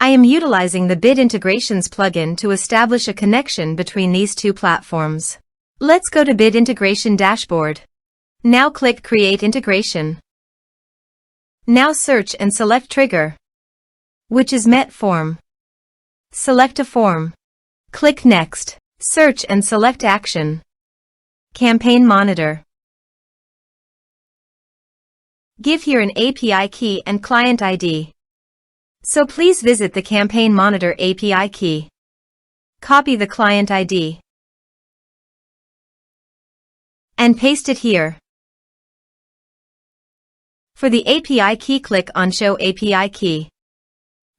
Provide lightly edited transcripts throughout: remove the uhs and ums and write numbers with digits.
I am utilizing the Bid Integrations plugin to establish a connection between these two platforms. Let's go to Bid Integration Dashboard. Now click Create Integration. Now search and select Trigger, which is MetForm. Select a form. Click Next. Search and select Action. Campaign Monitor. Give here an API key and client ID. So please visit the Campaign Monitor API key. Copy the client ID and paste it here. For the API key, click on Show API Key.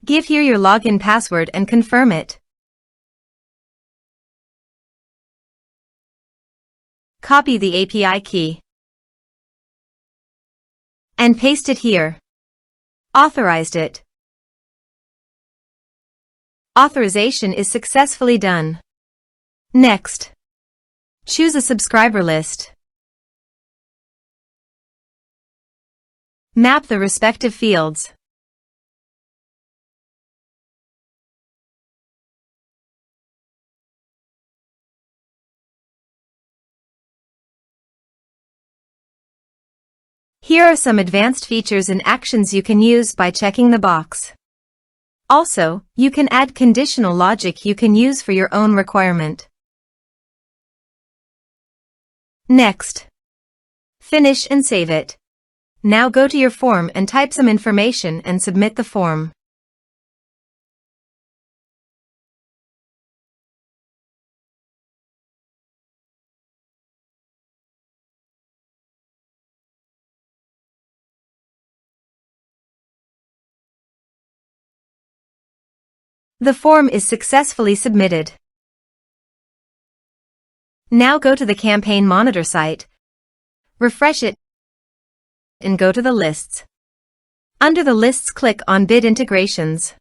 Give here your login password and confirm it. Copy the API key and paste it here. Authorized it. Authorization is successfully done. Next, choose a subscriber list. Map the respective fields. Here are some advanced features and actions you can use by checking the box. Also, you can add conditional logic you can use for your own requirement. Next, finish and save it. Now go to your form and type some information and submit the form. The form is successfully submitted. Now go to the Campaign Monitor site, refresh it, and go to the lists. Under the lists, click on Bid Integrations.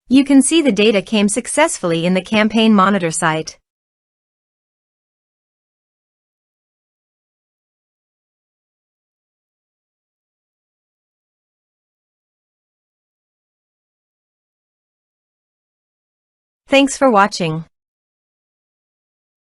You can see the data came successfully in the Campaign Monitor site. Thanks for watching.